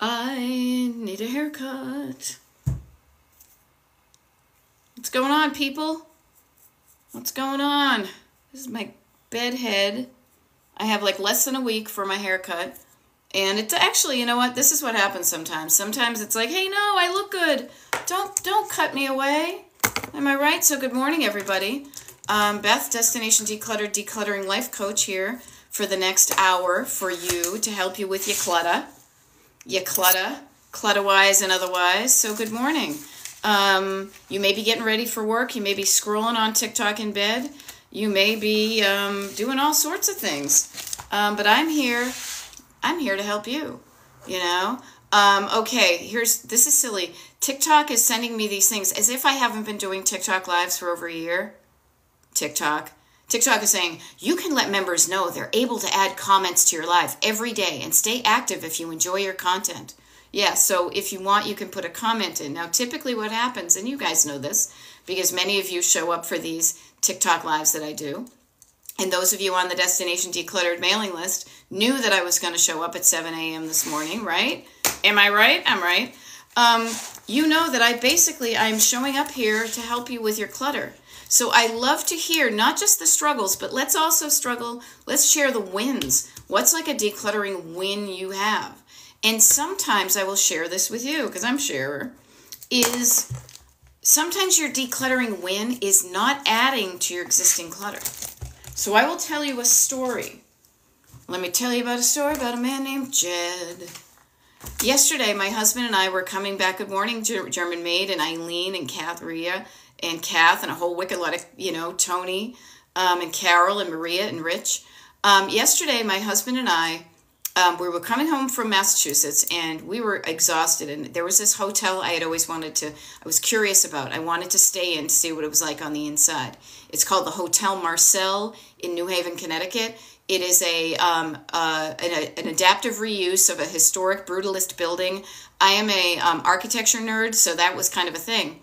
I need a haircut. What's going on, people? What's going on? This is my bed head. I have like less than a week for my haircut. And it's actually, you know what? This is what happens sometimes. Sometimes it's like, hey, no, I look good. Don't cut me away. Am I right? So good morning, everybody. Beth, Destination Decluttered, Decluttering Life Coach here for the next hour for you to help you with your clutter. Clutter-wise and otherwise. So good morning. You may be getting ready for work. You may be scrolling on TikTok in bed. You may be doing all sorts of things. But I'm here to help you, you know. Okay, this is silly. TikTok is sending me these things as if I haven't been doing TikTok lives for over a year. TikTok is saying, you can let members know they're able to add comments to your live every day and stay active if you enjoy your content. Yeah, so if you want, you can put a comment in. Now, typically what happens, and you guys know this, because many of you show up for these TikTok lives that I do, and those of you on the Destination Decluttered mailing list knew that I was going to show up at 7 a.m. this morning, right? Am I right? I'm right. You know that I'm showing up here to help you with your clutter. So I love to hear not just the struggles, but let's share the wins. What's like a decluttering win you have? And sometimes I will share this with you, because I'm a sharer, is sometimes your decluttering win is not adding to your existing clutter. So I will tell you a story. Let me tell you about a story about a man named Jed. Yesterday, my husband and I were coming back. Good morning, German Maid, and Eileen, and Kath and a whole wicked lot of, Tony, and Carol, and Maria, and Rich. Yesterday, my husband and I, we were coming home from Massachusetts, and we were exhausted, and there was this hotel I was curious about. I wanted to stay in to see what it was like on the inside. It's called the Hotel Marcel in New Haven, Connecticut. It is an adaptive reuse of a historic brutalist building. I am a architecture nerd, so that was kind of a thing.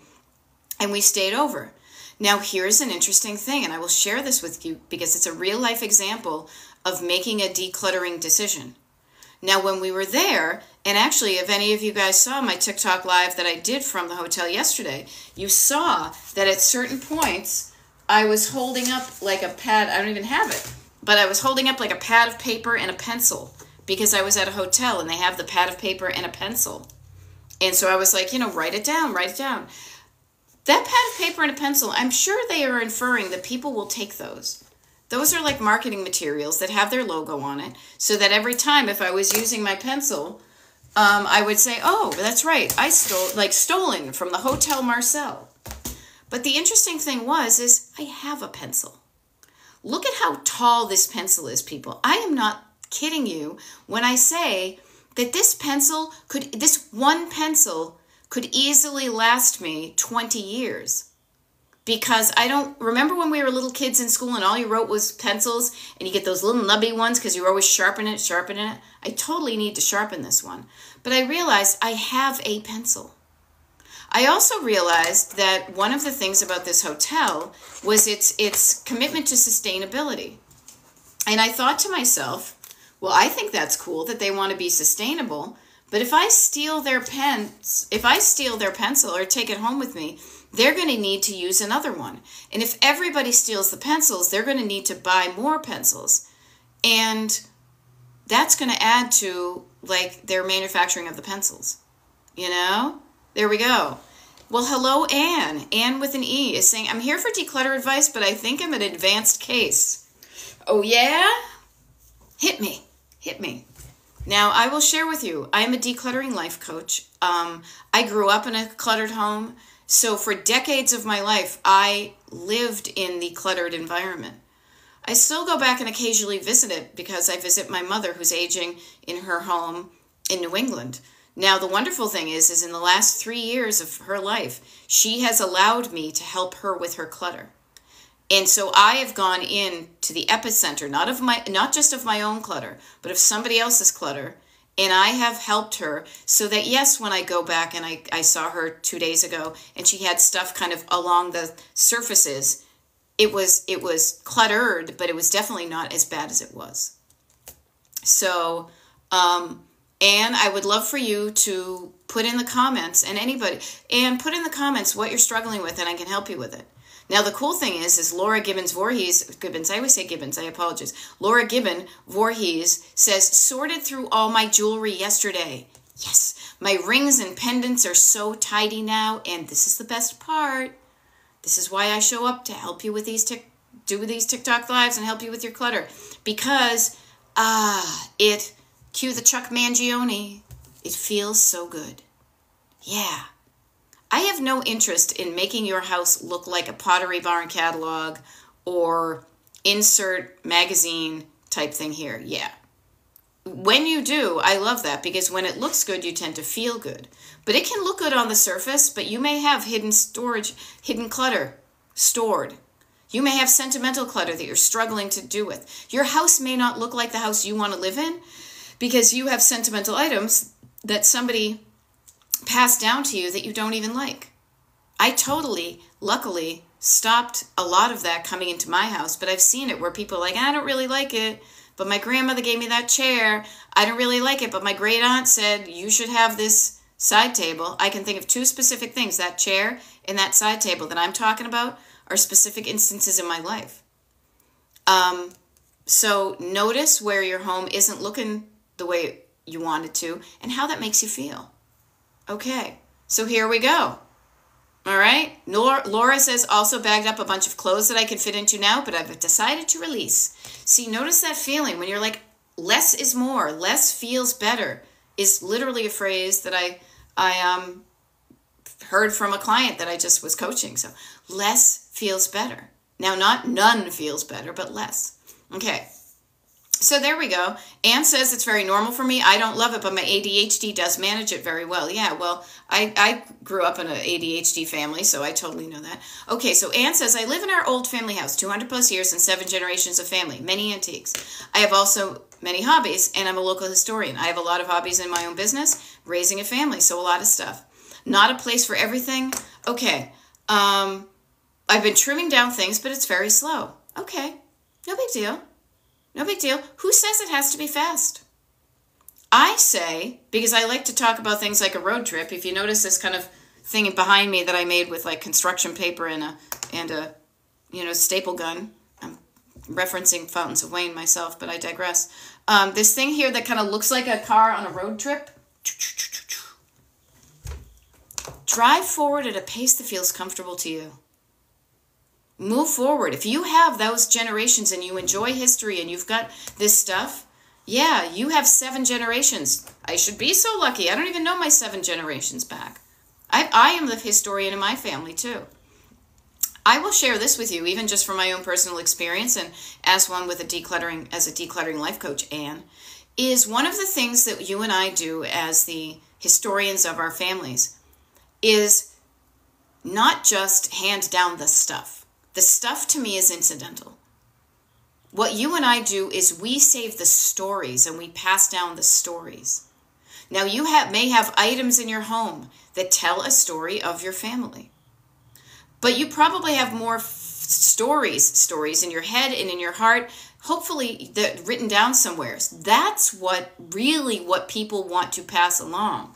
And we stayed over. Now, here's an interesting thing, and I will share this with you because it's a real-life example of making a decluttering decision. Now, when we were there, and actually, if any of you guys saw my TikTok live that I did from the hotel yesterday, you saw that at certain points, I was holding up like a pad. I don't even have it, but I was holding up like a pad of paper and a pencil because I was at a hotel and they have the pad of paper and a pencil. And so I was like, write it down. That pad of paper and a pencil, I'm sure they are inferring that people will take those. Those are like marketing materials that have their logo on it, so that every time if I was using my pencil, I would say, oh, that's right, I stolen from the Hotel Marcel. But the interesting thing is I have a pencil. Look at how tall this pencil is, people. I am not kidding you when I say that this one pencil could easily last me 20 years. Because I don't remember when we were little kids in school and all you wrote was pencils and you get those little nubby ones because you were always sharpening it. I totally need to sharpen this one. But I realized I have a pencil. I also realized that one of the things about this hotel was its commitment to sustainability. And I thought to myself, well, I think that's cool that they want to be sustainable. But if I steal their pencil or take it home with me, they're going to need to use another one. And if everybody steals the pencils, they're going to need to buy more pencils. And that's going to add to their manufacturing of the pencils. There we go. Well, hello, Anne. Anne with an E is saying, I'm here for declutter advice, but I think I'm an advanced case. Oh, yeah? Hit me. Now, I will share with you, I am a decluttering life coach. I grew up in a cluttered home. So for decades of my life, I lived in the cluttered environment. I still go back and occasionally visit it because I visit my mother who's aging in her home in New England. Now, the wonderful thing is in the last 3 years of her life, she has allowed me to help her with her clutter. And so I have gone in to the epicenter, not just of my own clutter, but of somebody else's clutter. And I have helped her so that, yes, when I go back and I saw her 2 days ago and she had stuff kind of along the surfaces, it was cluttered, but it was definitely not as bad as it was. So, And I would love for you to put in the comments, and put in the comments what you're struggling with, and I can help you with it. Now, the cool thing is Laura Gibbons Voorhees, I always say Gibbons, I apologize. Laura Gibbon Voorhees says, sorted through all my jewelry yesterday. Yes, my rings and pendants are so tidy now, and this is the best part. This is why I show up to help you with these TikTok lives and help you with your clutter. Because, cue the Chuck Mangione, it feels so good. Yeah. I have no interest in making your house look like a Pottery Barn catalog or insert magazine type thing here. Yeah. When you do, I love that, because when it looks good, you tend to feel good. But it can look good on the surface, but you may have hidden clutter stored. You may have sentimental clutter that you're struggling to do with. Your house may not look like the house you want to live in because you have sentimental items that somebody passed down to you that you don't even like. I luckily, stopped a lot of that coming into my house, but I've seen it where people are like, I don't really like it, but my grandmother gave me that chair. I don't really like it, but my great aunt said you should have this side table. I can think of 2 specific things, that chair and that side table that I'm talking about are specific instances in my life. So notice where your home isn't looking the way you want it to and how that makes you feel. Okay, so here we go. All right, Laura says, also bagged up a bunch of clothes that I can fit into now, but I've decided to release. See, notice that feeling when you're like, less is more, less feels better, is literally a phrase that I heard from a client that I just was coaching. So less feels better. Now, not none feels better, but less. Okay. So there we go. Anne says it's very normal for me. I don't love it, but my ADHD does manage it very well. Yeah, well, I grew up in an ADHD family, so I totally know that. Okay, so Anne says, I live in our old family house, 200 plus years and 7 generations of family, many antiques. I have also many hobbies, and I'm a local historian. I have a lot of hobbies in my own business, raising a family, so a lot of stuff. Not a place for everything. Okay, I've been trimming down things, but it's very slow. Okay, no big deal. No big deal. Who says it has to be fast? I say, because I like to talk about things like a road trip. If you notice this kind of thing behind me that I made with like construction paper and a staple gun. I'm referencing Fountains of Wayne myself, but I digress. This thing here that kind of looks like a car on a road trip. Drive forward at a pace that feels comfortable to you. Move forward. If you have those generations and you enjoy history and you've got this stuff, yeah, you have 7 generations. I should be so lucky. I don't even know my 7 generations back. I am the historian in my family too. I will share this with you, even just from my own personal experience and as one with a decluttering life coach, Anne, is one of the things that you and I do as the historians of our families is not just hand down the stuff. The stuff to me is incidental. What you and I do is we save the stories and we pass down the stories. Now you may have items in your home that tell a story of your family. But you probably have more stories in your head and in your heart, hopefully written down somewhere. That's what people want to pass along.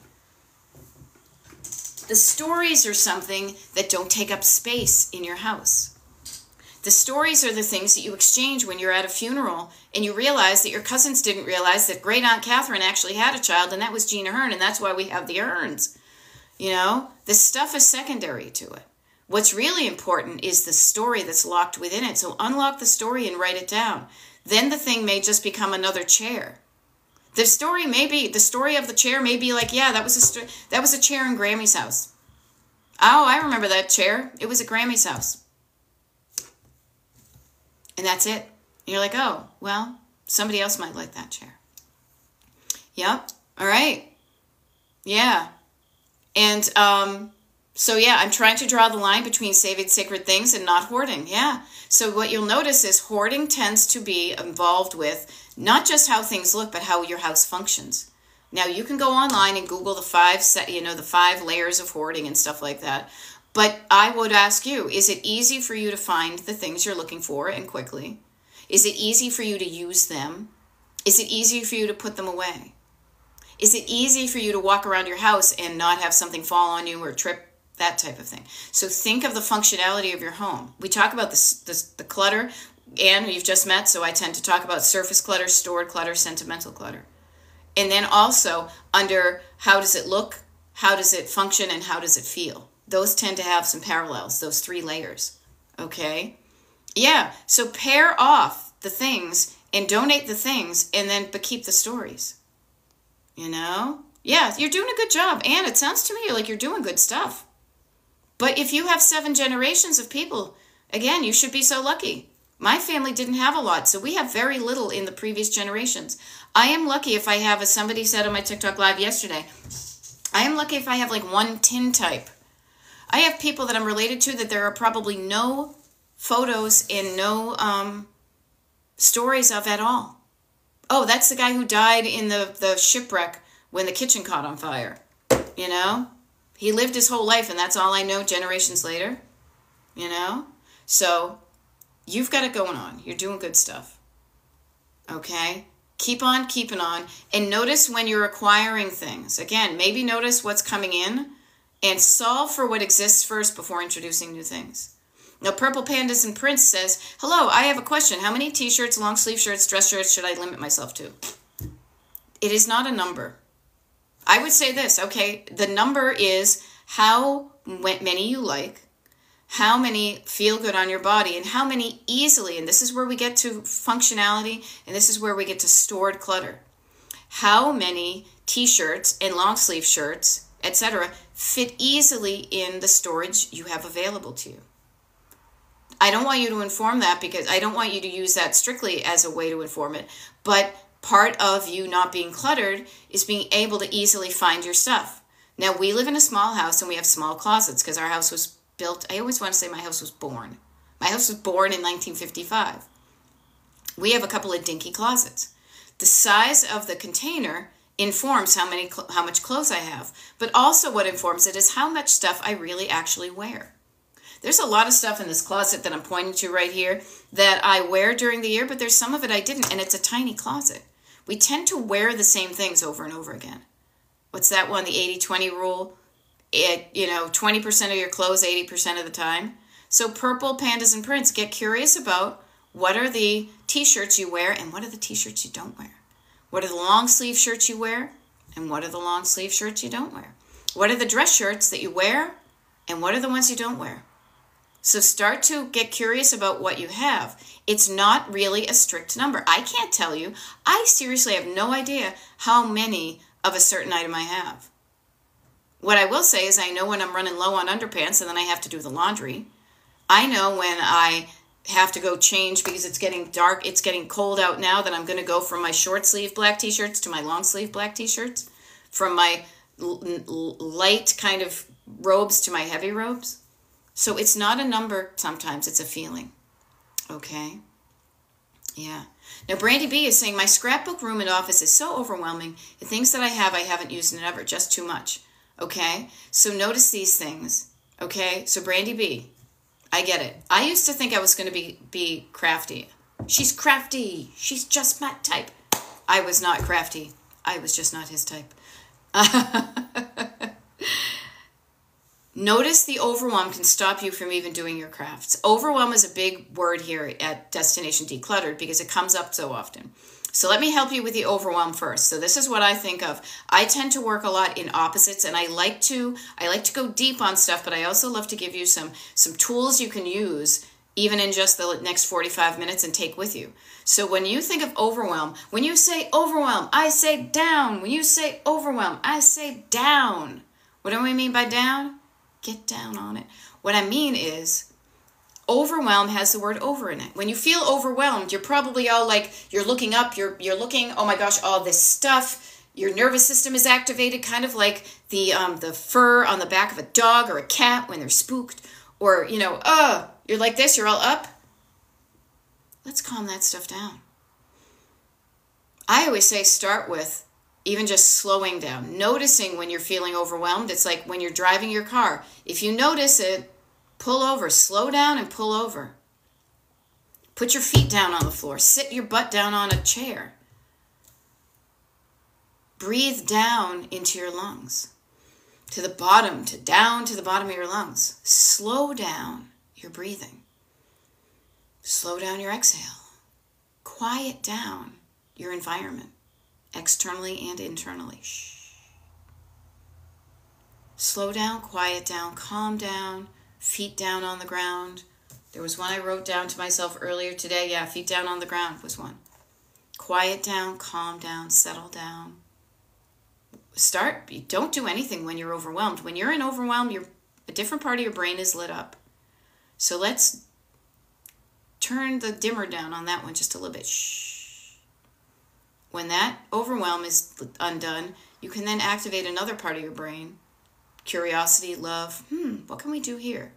The stories are something that don't take up space in your house. The stories are the things that you exchange when you're at a funeral and you realize that your cousins didn't realize that great Aunt Catherine actually had a child, and that was Gina Hearn, and that's why we have the urns. You know, the stuff is secondary to it. What's really important is the story that's locked within it. So unlock the story and write it down. Then the thing may just become another chair. The story of the chair may be like, yeah, that was a chair in Grammy's house. Oh, I remember that chair. It was at Grammy's house. And that's it. And you're like, oh, well, somebody else might like that chair. Yep. All right. Yeah. And so, yeah, I'm trying to draw the line between saving sacred things and not hoarding. Yeah. So what you'll notice is hoarding tends to be involved with not just how things look, but how your house functions. Now, you can go online and Google the 5 layers of hoarding and stuff like that. But I would ask you, is it easy for you to find the things you're looking for and quickly? Is it easy for you to use them? Is it easy for you to put them away? Is it easy for you to walk around your house and not have something fall on you or trip? That type of thing. So think of the functionality of your home. We talk about the clutter, and you've just met, so I tend to talk about surface clutter, stored clutter, sentimental clutter. And then also under how does it look, how does it function, and how does it feel? Those tend to have some parallels, those 3 layers. Okay? Yeah, so pair off the things and donate the things, and then but keep the stories. You know? Yeah, you're doing a good job. And it sounds to me like you're doing good stuff. But if you have 7 generations of people, again, you should be so lucky. My family didn't have a lot, so we have very little in the previous generations. I am lucky if I have, as somebody said on my TikTok live yesterday, I am lucky if I have like 1 tin type. I have people that I'm related to that there are probably no photos and no stories of at all. Oh, that's the guy who died in the shipwreck when the kitchen caught on fire, you know? He lived his whole life, and that's all I know generations later, you know? So you've got it going on. You're doing good stuff, okay? Keep on keeping on, and notice when you're acquiring things. Again, maybe notice what's coming in and solve for what exists first before introducing new things. Now, Purple Pandas and Prince says, hello, I have a question. How many t-shirts, long sleeve shirts, dress shirts should I limit myself to? It is not a number. I would say this, okay, the number is how many you like, how many feel good on your body, and how many easily, and this is where we get to functionality, and this is where we get to stored clutter. How many t-shirts and long sleeve shirts, etc., fit easily in the storage you have available to you. I don't want you to inform that because I don't want you to use that strictly as a way to inform it, but part of you not being cluttered is being able to easily find your stuff. Now, we live in a small house and we have small closets because our house was built, I always want to say my house was born. My house was born in 1955. We have a couple of dinky closets. The size of the container informs how much clothes I have, but also what informs it is how much stuff I really actually wear. There's a lot of stuff in this closet that I'm pointing to right here that I wear during the year, but there's some of it I didn't, and it's a tiny closet. We tend to wear the same things over and over again. What's that one, the 80-20 rule? 20% of your clothes 80% of the time. So Purple Pandas and Prince, get curious about what are the t-shirts you wear and what are the t-shirts you don't wear. What are the long sleeve shirts you wear and what are the long sleeve shirts you don't wear. What are the dress shirts that you wear and what are the ones you don't wear. So start to get curious about what you have. It's not really a strict number. I can't tell you. I seriously have no idea how many of a certain item I have. What I will say is I know when I'm running low on underpants and then I have to do the laundry. I know when I have to go change because it's getting dark, it's getting cold out now, that I'm going to go from my short sleeve black t-shirts to my long sleeve black t-shirts, from my light kind of robes to my heavy robes. So it's not a number sometimes, it's a feeling. Okay? Yeah. Now, Brandy B is saying, my scrapbook room and office is so overwhelming. The things that I haven't used in ever, just too much. Okay? So notice these things. Okay? So Brandy B, I get it. I used to think I was going to be crafty. She's crafty. She's just my type. I was not crafty. I was just not his type. Notice the overwhelm can stop you from even doing your crafts. Overwhelm is a big word here at Destination Decluttered because it comes up so often. So let me help you with the overwhelm first. So this is what I think of. I tend to work a lot in opposites, and I like to go deep on stuff, but I also love to give you some tools you can use even in just the next 45 minutes and take with you. So when you think of overwhelm, when you say overwhelm, I say down. When you say overwhelm, I say down. What do I mean by down? Get down on it. What I mean is, overwhelm has the word over in it. When you feel overwhelmed, you're probably all like, you're looking up, you're looking, oh my gosh, all this stuff. Your nervous system is activated, kind of like the fur on the back of a dog or a cat when they're spooked. Or, you're like this, you're all up. Let's calm that stuff down. I always say start with even just slowing down, noticing when you're feeling overwhelmed. It's like when you're driving your car. If you notice it, pull over, slow down and pull over. Put your feet down on the floor. Sit your butt down on a chair. breathe down into your lungs, to the bottom, down to the bottom of your lungs. Slow down your breathing. Slow down your exhale. Quiet down your environment, externally and internally. Shh. Slow down, quiet down, calm down, feet down on the ground. There was one I wrote down to myself earlier today. Yeah, feet down on the ground was one. Quiet down, calm down, settle down. Don't do anything when you're overwhelmed. When you're in overwhelm, a different part of your brain is lit up. So let's turn the dimmer down on that one just a little bit. Shh. When that overwhelm is undone, you can then activate another part of your brain. Curiosity, love. What can we do here?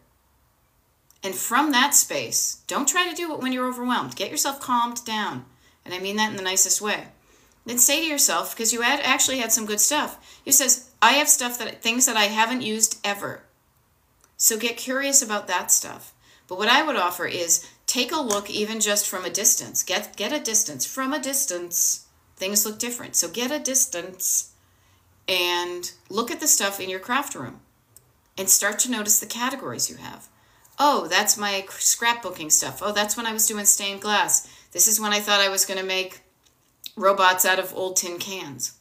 And from that space, don't try to do it when you're overwhelmed. Get yourself calmed down. And I mean that in the nicest way. Then say to yourself, because you actually had some good stuff. You says, I have things that I haven't used ever. So get curious about that stuff. But what I would offer is take a look even just from a distance. Get a distance. From a distance, things look different. So get a distance and look at the stuff in your craft room and start to notice the categories you have. Oh, that's my scrapbooking stuff. Oh, that's when I was doing stained glass. This is when I thought I was going to make robots out of old tin cans.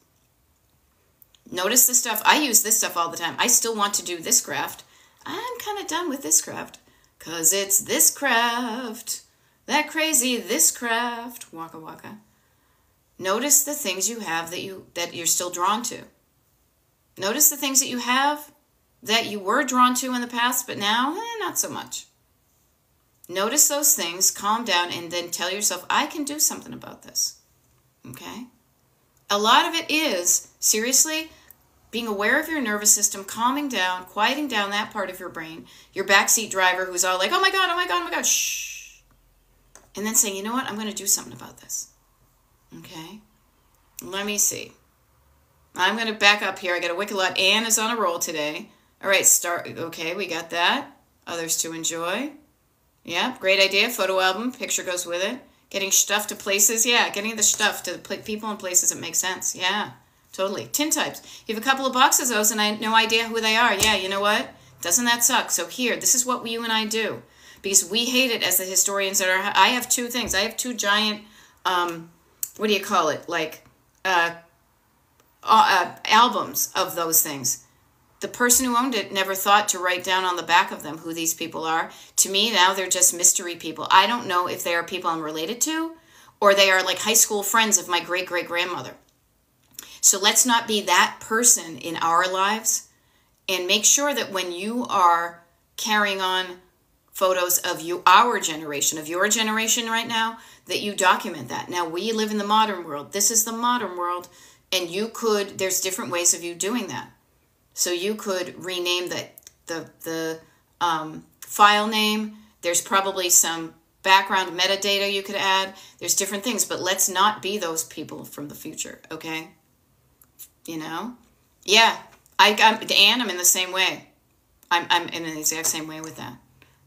Notice the stuff. I use this stuff all the time. I still want to do this craft. I'm kind of done with this craft because it's this craft. That crazy this craft. Waka waka. Notice the things you have that you're still drawn to. Notice the things that you have that you were drawn to in the past, but now, not so much. Notice those things, calm down, and then tell yourself, I can do something about this. Okay? A lot of it is, seriously, being aware of your nervous system, calming down, quieting down that part of your brain, your backseat driver who's all like, oh my God, oh my God, oh my God, shh. And then saying, you know what, I'm going to do something about this. Okay? Let me see. I'm going to back up here. I got a wicked lot. Anne is on a roll today. All right, okay, we got that. Others to enjoy. Yeah, great idea. Photo album, picture goes with it. Getting stuff to places. Yeah, getting the stuff to the people and places that make sense. Yeah, totally. Tin types. You have a couple of boxes of those and I have no idea who they are. Yeah, you know what? Doesn't that suck? So here, this is what you and I do. Because we hate it as the historians that are... I have two things. I have two giant, what do you call it? Like, albums of those things. The person who owned it never thought to write down on the back of them who these people are. To me, now they're just mystery people. I don't know if they are people I'm related to or they are like high school friends of my great-great-grandmother. So let's not be that person in our lives and make sure that when you are carrying on photos of our generation, of your generation right now, that you document that. Now, we live in the modern world. This is the modern world, and there's different ways of you doing that. So you could rename the file name. There's probably some background metadata you could add. There's different things, but let's not be those people from the future, okay? You know? Yeah, Anne, I'm in the same way. I'm in the exact same way with that,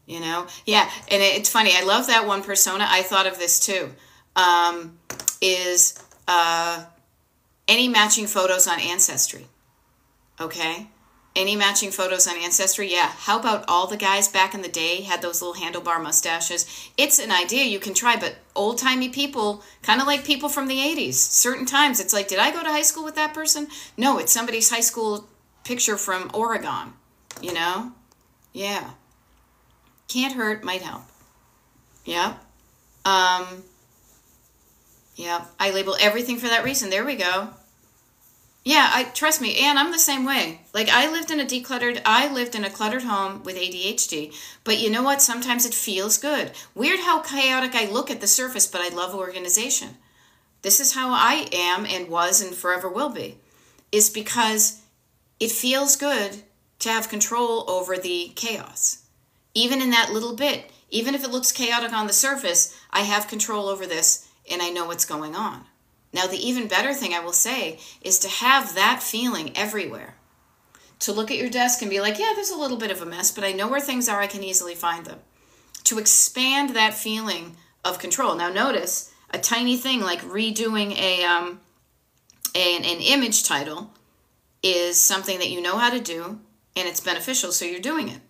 you know? Yeah, and it's funny. I love that one persona. I thought of this too, any matching photos on Ancestry. Okay? Any matching photos on Ancestry? Yeah. How about all the guys back in the day had those little handlebar mustaches? It's an idea you can try, but old-timey people, kind of like people from the 80s, certain times, it's like, did I go to high school with that person? No, it's somebody's high school picture from Oregon, you know? Yeah. Can't hurt, might help. Yep. Yeah, I label everything for that reason. There we go. Yeah, trust me, Anne, I'm the same way. Like, I lived in a cluttered home with ADHD, but you know what? Sometimes it feels good. Weird how chaotic I look at the surface, but I love organization. This is how I am and was and forever will be, is because it feels good to have control over the chaos. Even in that little bit, even if it looks chaotic on the surface, I have control over this and I know what's going on. Now, the even better thing I will say is to have that feeling everywhere. To look at your desk and be like, yeah, there's a little bit of a mess, but I know where things are. I can easily find them. To expand that feeling of control. Now, notice a tiny thing like redoing an image title is something that you know how to do and it's beneficial, so you're doing it.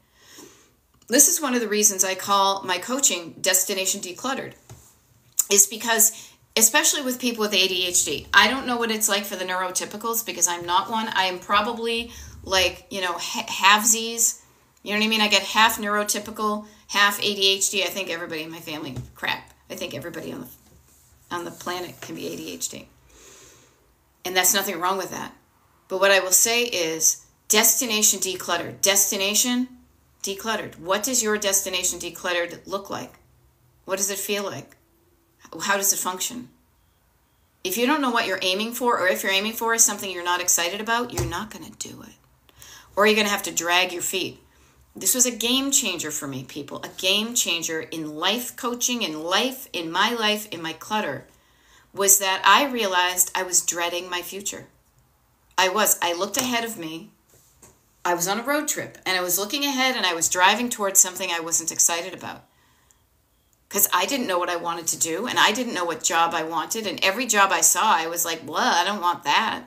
This is one of the reasons I call my coaching Destination Decluttered, is because, especially with people with ADHD, I don't know what it's like for the neurotypicals because I'm not one. I am probably like, halvesies. You know what I mean? I get half neurotypical, half ADHD. I think everybody in my family, crap. I think everybody on the planet can be ADHD. And that's nothing wrong with that. But what I will say is Destination Decluttered. Destination Decluttered. What does your Destination Decluttered look like? What does it feel like? How does it function? If you don't know what you're aiming for, or if you're aiming for is something you're not excited about, you're not going to do it. Or you're going to have to drag your feet. This was a game changer for me, people. A game changer in life coaching, in my clutter, was that I realized I was dreading my future. I looked ahead of me. I was on a road trip, and I was looking ahead, and I was driving towards something I wasn't excited about. Because I didn't know what I wanted to do, and I didn't know what job I wanted, and every job I saw, I was like, well, I don't want that.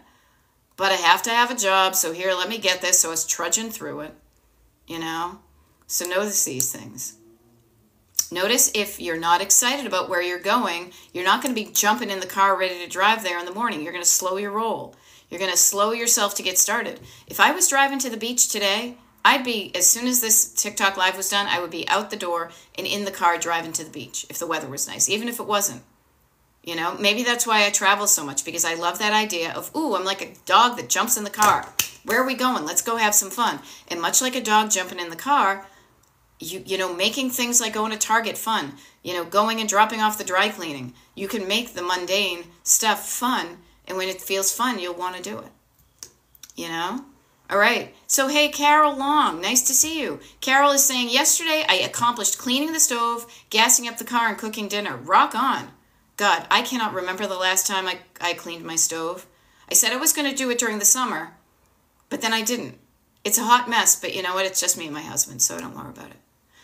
But I have to have a job, so here, let me get this. So I was trudging through it, So notice these things. Notice if you're not excited about where you're going, you're not going to be jumping in the car ready to drive there in the morning. You're going to slow your roll. You're going to slow yourself to get started. If I was driving to the beach today, I'd be, as soon as this TikTok live was done, I would be out the door and in the car driving to the beach if the weather was nice, even if it wasn't. Maybe that's why I travel so much, because I love that idea of, I'm like a dog that jumps in the car. Where are we going? Let's go have some fun. And much like a dog jumping in the car, making things like going to Target fun, going and dropping off the dry cleaning. You can make the mundane stuff fun, and when it feels fun, you'll want to do it. All right. So, hey, Carol Long, nice to see you. Carol is saying, yesterday I accomplished cleaning the stove, gassing up the car, and cooking dinner. Rock on. God, I cannot remember the last time I cleaned my stove. I said I was going to do it during the summer, but then I didn't. It's a hot mess, but you know what? It's just me and my husband, so don't worry about it.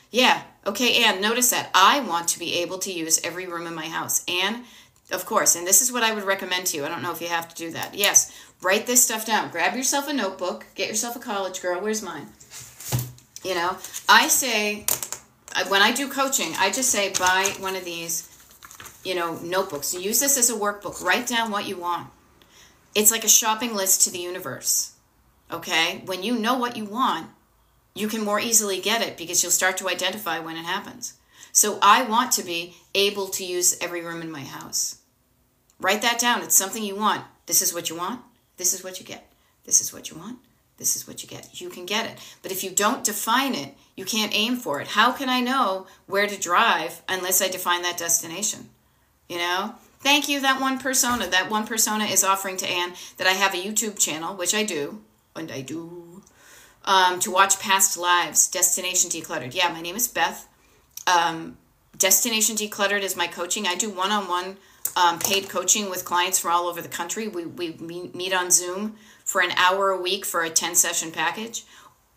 Yeah. Okay, Anne, notice that. I want to be able to use every room in my house. Anne, of course, and this is what I would recommend to you. I don't know if you have to do that. Yes, write this stuff down. Grab yourself a notebook. Get yourself a college girl. Where's mine? I say, when I do coaching, I just say buy one of these, notebooks. Use this as a workbook. Write down what you want. It's like a shopping list to the universe. Okay? When you know what you want, you can more easily get it because you'll start to identify when it happens. So I want to be able to use every room in my house. Write that down. It's something you want. This is what you want. This is what you get. This is what you want. This is what you get. You can get it. But if you don't define it, you can't aim for it. How can I know where to drive unless I define that destination? Thank you, that one persona. That one persona is offering to Anne that I have a YouTube channel, which I do, to watch past lives. Destination Decluttered. Yeah, my name is Beth. Destination Decluttered is my coaching. I do one-on-one paid coaching with clients from all over the country. We meet on Zoom for an hour a week for a 10-session package.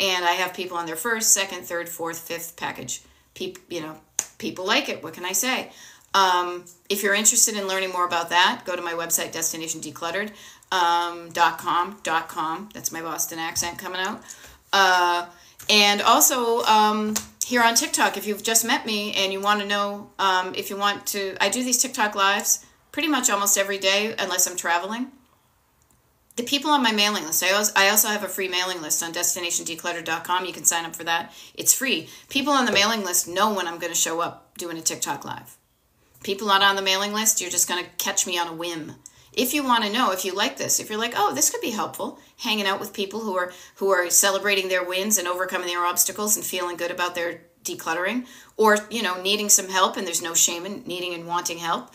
And I have people on their first, second, third, fourth, fifth package. People like it. What can I say? If you're interested in learning more about that, go to my website, DestinationDecluttered.com. That's my Boston accent coming out. And also here on TikTok, if you've just met me and you want to know, I do these TikTok lives pretty much almost every day unless I'm traveling. The people on my mailing list, I also have a free mailing list on DestinationDecluttered.com. You can sign up for that. It's free. People on the mailing list know when I'm going to show up doing a TikTok live. People not on the mailing list, you're just going to catch me on a whim. If you want to know, if you like this, if you're like, oh, this could be helpful, hanging out with people who are celebrating their wins and overcoming their obstacles and feeling good about their decluttering, or, needing some help, and there's no shame in needing and wanting help,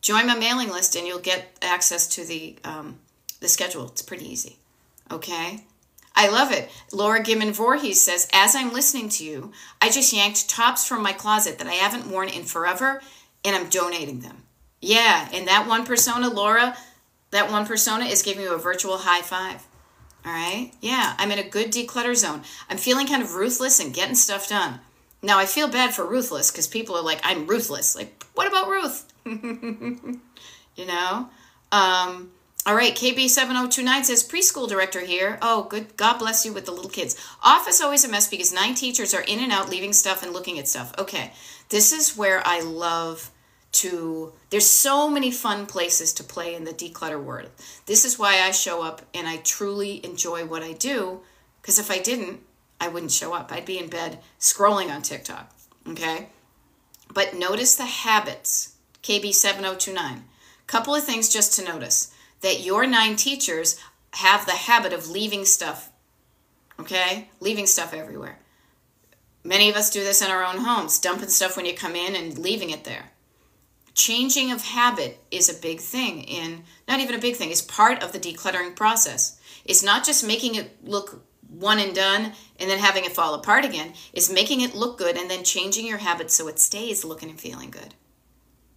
join my mailing list and you'll get access to the schedule. It's pretty easy. Okay? I love it. Laura Gimmon Voorhees says, as I'm listening to you, I just yanked tops from my closet that I haven't worn in forever, and I'm donating them. Yeah, and that one persona, Laura, that one persona is giving you a virtual high five. All right? Yeah, I'm in a good declutter zone. I'm feeling kind of ruthless and getting stuff done. Now, I feel bad for ruthless because people are like, I'm ruthless. Like, what about Ruth? All right, KB7029 says, preschool director here. Oh, good. God bless you with the little kids. Office always a mess because 9 teachers are in and out, leaving stuff and looking at stuff. Okay, this is where I love to, there's so many fun places to play in the declutter world. This is why I show up and I truly enjoy what I do, because if I didn't, I wouldn't show up. I'd be in bed scrolling on TikTok, okay? But notice the habits, KB7029. Couple of things just to notice. That your 9 teachers have the habit of leaving stuff, okay? Leaving stuff everywhere. Many of us do this in our own homes, dumping stuff when you come in and leaving it there. Changing of habit is a big thing not even a big thing, it's part of the decluttering process. It's not just making it look one and done and then having it fall apart again. It's making it look good and then changing your habits so it stays looking and feeling good.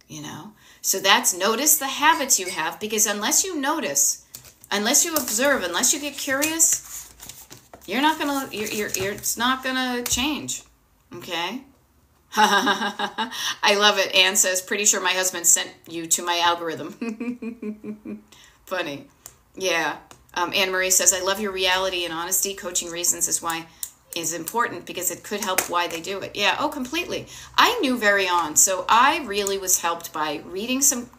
You know? So that's, notice the habits you have, because unless you notice, unless you observe, unless you get curious, you're not gonna, it's not gonna change. Okay? I love it. Anne says, pretty sure my husband sent you to my algorithm. Funny. Yeah. Anne Marie says, I love your reality and honesty. Coaching reasons is important because it could help why they do it. Yeah, oh, completely. I knew very on. So I really was helped by reading some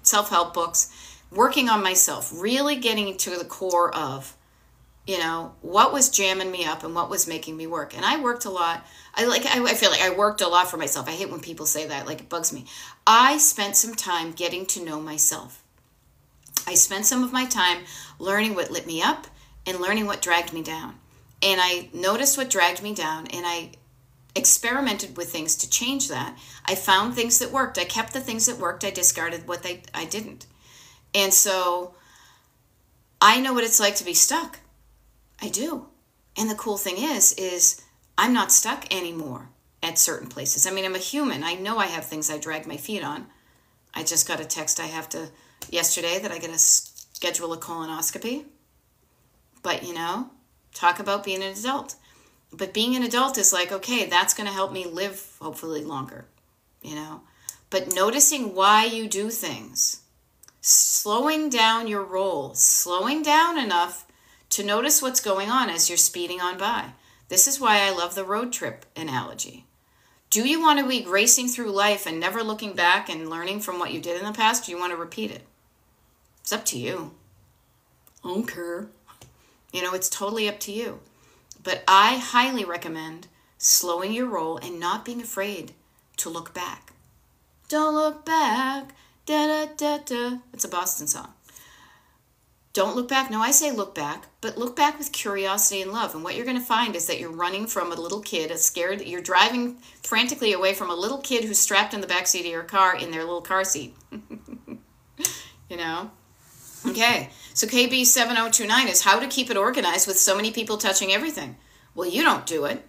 self-help books, working on myself, really getting to the core of, you know, what was jamming me up and what was making me work. And I worked a lot. I feel like I worked a lot for myself. I hate when people say that, like it bugs me. I spent some time getting to know myself. I spent some of my time learning what lit me up and learning what dragged me down. And I noticed what dragged me down, and I experimented with things to change that. I found things that worked. I kept the things that worked. I discarded what I didn't. And so I know what it's like to be stuck. I do. And the cool thing is I'm not stuck anymore at certain places. I mean, I'm a human. I know I have things I drag my feet on. I just got a text yesterday that I got to schedule a colonoscopy. But, you know, talk about being an adult. But being an adult is like, okay, that's going to help me live hopefully longer, you know. But noticing why you do things, slowing down your role, slowing down enough to notice what's going on as you're speeding on by. This is why I love the road trip analogy. Do you want to be racing through life and never looking back and learning from what you did in the past? Or do you want to repeat it? It's up to you. I don't care. You know, it's totally up to you. But I highly recommend slowing your roll and not being afraid to look back. Don't look back. Da, da, da, da. It's a Boston song. Don't look back. No, I say look back, but look back with curiosity and love. And what you're going to find is that you're running from a little kid, you're driving frantically away from a little kid who's strapped in the backseat of your car in their little car seat. You know? Okay, so KB7029 is how to keep it organized with so many people touching everything. Well, you don't do it.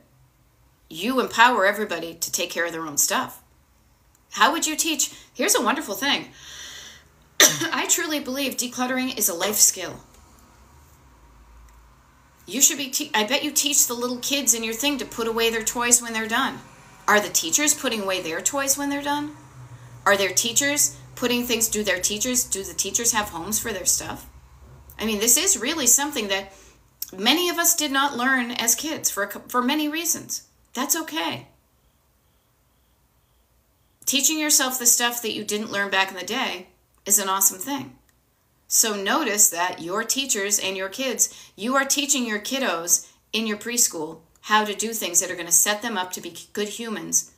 You empower everybody to take care of their own stuff. How would you teach? Here's a wonderful thing. I truly believe decluttering is a life skill. You should be, I bet you teach the little kids in your thing to put away their toys when they're done. Are the teachers putting away their toys when they're done? Are their teachers putting things, do the teachers have homes for their stuff? I mean, this is really something that many of us did not learn as kids for many reasons. That's okay. Teaching yourself the stuff that you didn't learn back in the day is an awesome thing. So notice that your teachers and your kids, you are teaching your kiddos in your preschool how to do things that are going to set them up to be good humans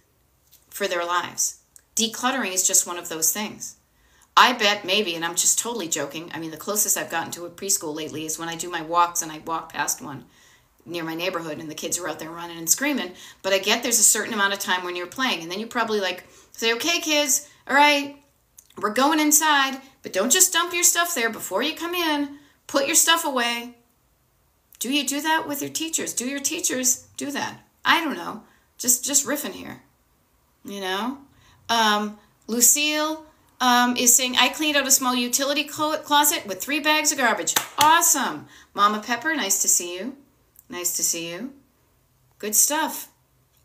for their lives. Decluttering is just one of those things. I bet maybe, and I'm just totally joking, I mean, the closest I've gotten to a preschool lately is when I do my walks and I walk past one near my neighborhood and the kids are out there running and screaming. But I get there's a certain amount of time when you're playing. And then you probably like say, okay, kids, all right, we're going inside, but don't just dump your stuff there before you come in. Put your stuff away. Do you do that with your teachers? Do your teachers do that? I don't know. Just riffing here, you know? Lucille is saying, I cleaned out a small utility closet with 3 bags of garbage. Awesome. Mama Pepper, nice to see you. Nice to see you. Good stuff.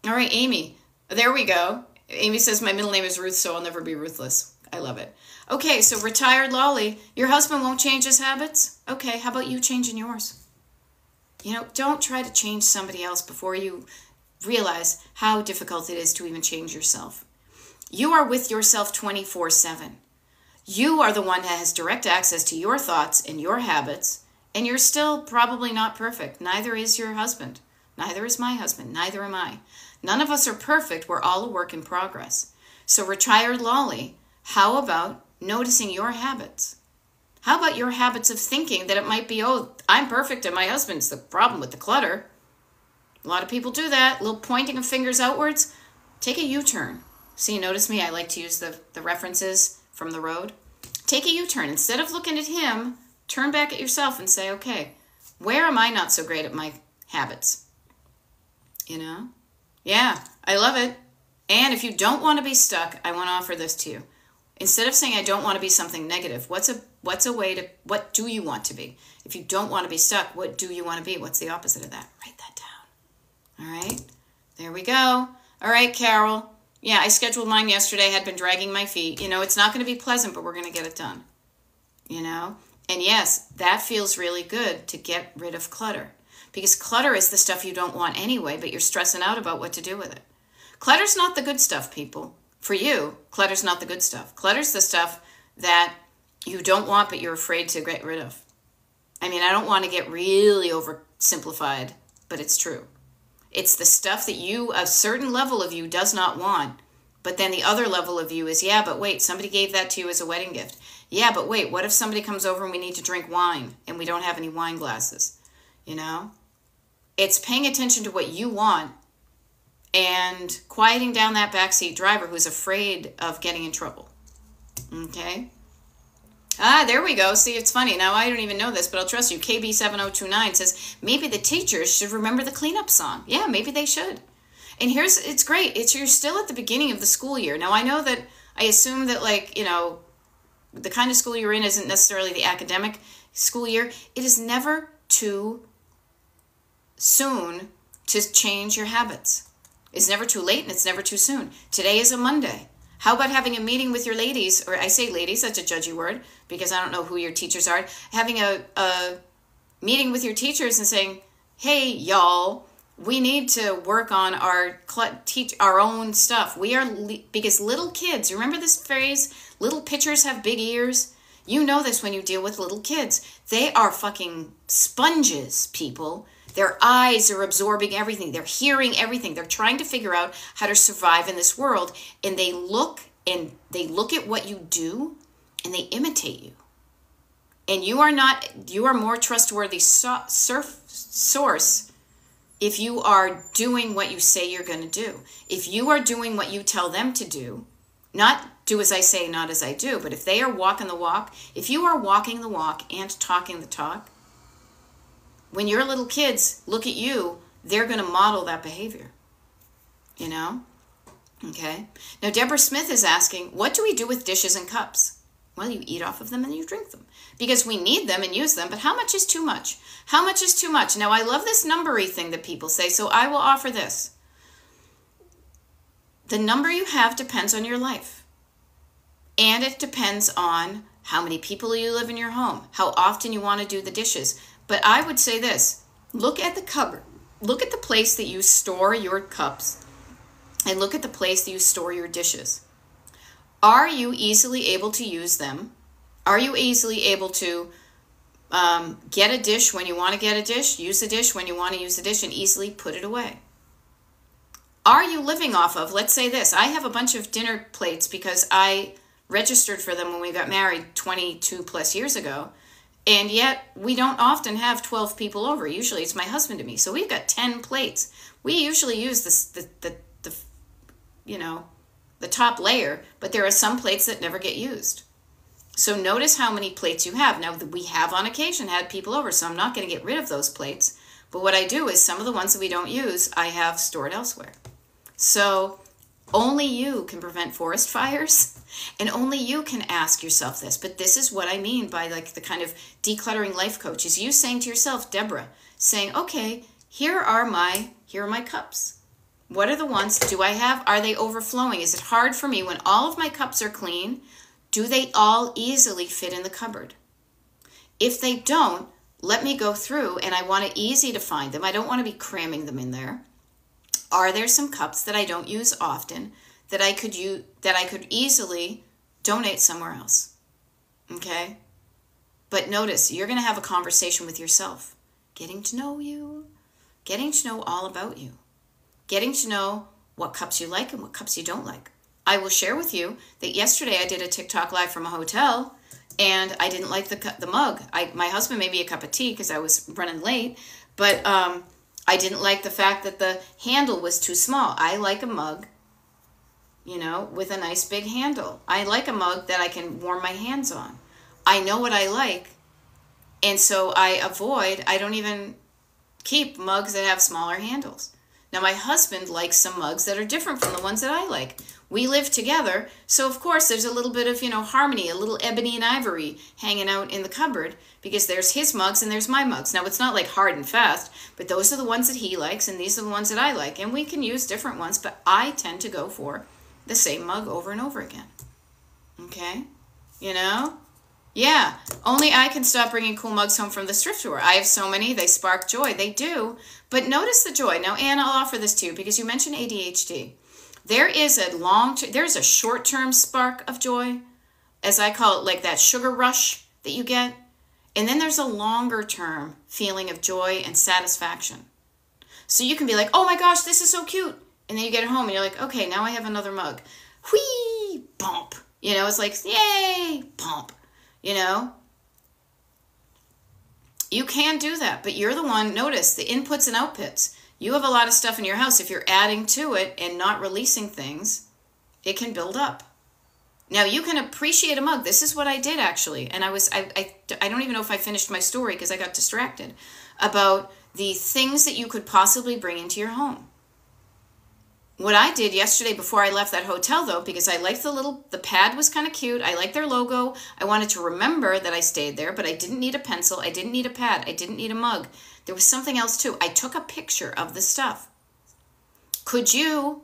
All right, Amy. There we go. Amy says, my middle name is Ruth, so I'll never be ruthless. I love it. Okay, so retired Lolly, your husband won't change his habits? Okay, how about you changing yours? You know, don't try to change somebody else before you realize how difficult it is to even change yourself. You are with yourself 24/7. You are the one that has direct access to your thoughts and your habits, and you're still probably not perfect. Neither is your husband. Neither is my husband. Neither am I. None of us are perfect. We're all a work in progress. So retired Lolly, how about noticing your habits? How about your habits of thinking that it might be, oh, I'm perfect and my husband's the problem with the clutter? A lot of people do that. A little pointing of fingers outwards. Take a U-turn. See, notice me, I like to use the references from the road. Take a U-turn. Instead of looking at him, turn back at yourself and say, okay, where am I not so great at my habits? You know? Yeah, I love it. And if you don't want to be stuck, I want to offer this to you. Instead of saying I don't want to be something negative, what do you want to be? If you don't want to be stuck, what do you want to be? What's the opposite of that? Write that down. All right, there we go. All right, Carol. Yeah, I scheduled mine yesterday. I had been dragging my feet. You know, it's not going to be pleasant, but we're going to get it done. You know? And yes, that feels really good to get rid of clutter. Because clutter is the stuff you don't want anyway, but you're stressing out about what to do with it. Clutter's not the good stuff, people. For you, clutter's not the good stuff. Clutter's the stuff that you don't want, but you're afraid to get rid of. I mean, I don't want to get really oversimplified, but it's true. It's the stuff that you, a certain level of you does not want, but then the other level of you is, yeah, but wait, somebody gave that to you as a wedding gift. Yeah, but wait, what if somebody comes over and we need to drink wine and we don't have any wine glasses? You know? It's paying attention to what you want and quieting down that backseat driver who's afraid of getting in trouble. Okay? Ah, there we go. See, it's funny. Now, I don't even know this, but I'll trust you. KB7029 says, maybe the teachers should remember the cleanup song. Yeah, maybe they should. And it's great. You're still at the beginning of the school year. Now, I assume that, like, you know, the kind of school you're in isn't necessarily the academic school year. It is never too soon to change your habits. It's never too late and it's never too soon. Today is a Monday. How about having a meeting with your ladies, or I say ladies, that's a judgy word because I don't know who your teachers are, having a meeting with your teachers and saying, hey, y'all, we need to work on our own stuff. Because little kids, remember this phrase, little pitchers have big ears? You know this when you deal with little kids. They are fucking sponges, people. Their eyes are absorbing everything. They're hearing everything. Are trying to figure out how to survive in this world. And they look at what you do and they imitate you. And you are more trustworthy source if you are doing what you say you're going to do. If you are doing what you tell them to do, not do as I say, not as I do, but if they are walking the walk, if you are walking the walk and talking the talk, when your little kids look at you, they're going to model that behavior. You know? Okay. Now, Deborah Smith is asking, what do we do with dishes and cups? Well, you eat off of them and you drink them. Because we need them and use them, but how much is too much? How much is too much? Now, I love this numbery thing that people say, so I will offer this. The number you have depends on your life. And it depends on how many people you live in your home, how often you want to do the dishes. But I would say this, look at the cupboard. Look at the place that you store your cups and look at the place that you store your dishes. Are you easily able to use them? Are you easily able to get a dish when you want to get a dish, use a dish when you want to use a dish, and easily put it away? Are you living off of, let's say this, I have a bunch of dinner plates because I registered for them when we got married 22 plus years ago. And yet, we don't often have 12 people over. Usually, it's my husband and me. So we've got 10 plates. We usually use the top layer, but there are some plates that never get used. So notice how many plates you have. Now, we have on occasion had people over, so I'm not going to get rid of those plates. But what I do is some of the ones that we don't use, I have stored elsewhere. So only you can prevent forest fires. And only you can ask yourself this. But this is what I mean by like the kind of decluttering life coach is you saying to yourself, Deborah, saying, okay, here are my cups. What are the ones do I have? Are they overflowing? Is it hard for me when all of my cups are clean Do they all easily fit in the cupboard? If they don't, let me go through, and I want it easy to find them. I don't want to be cramming them in there. Are there some cups that I don't use often that I could easily donate somewhere else? Okay? But notice, you're going to have a conversation with yourself. Getting to know you. Getting to know all about you. Getting to know what cups you like and what cups you don't like. I will share with you that yesterday I did a TikTok live from a hotel, and I didn't like the mug. My husband made me a cup of tea because I was running late, but I didn't like the fact that the handle was too small. I like a mug, with a nice big handle. I like a mug that I can warm my hands on. I know what I like, and so I don't even keep mugs that have smaller handles. Now, my husband likes some mugs that are different from the ones that I like. We live together, so of course there's a little bit of, harmony, a little ebony and ivory hanging out in the cupboard, because there's his mugs and there's my mugs. Now, it's not like hard and fast, but those are the ones that he likes and these are the ones that I like, and we can use different ones, but I tend to go for the same mug over and over again. Okay? Yeah, only I can stop bringing cool mugs home from the thrift store. I have so many, they spark joy. They do, but notice the joy. Now, Anne, I'll offer this to you because you mentioned ADHD. There's a short-term spark of joy, as I call it, like that sugar rush that you get. And then there's a longer-term feeling of joy and satisfaction. So you can be like, oh my gosh, this is so cute. And then you get home and you're like, okay, now I have another mug. Whee, bump. It's like, yay, pump. You can do that, but you're the one, notice the inputs and outputs. You have a lot of stuff in your house. If you're adding to it and not releasing things, it can build up. Now, you can appreciate a mug. This is what I did, actually. And I don't even know if I finished my story because I got distracted about the things that you could possibly bring into your home. What I did yesterday before I left that hotel, though, because I liked the pad was kind of cute. I liked their logo. I wanted to remember that I stayed there, but I didn't need a pencil. I didn't need a pad. I didn't need a mug. There was something else, too. I took a picture of the stuff. Could you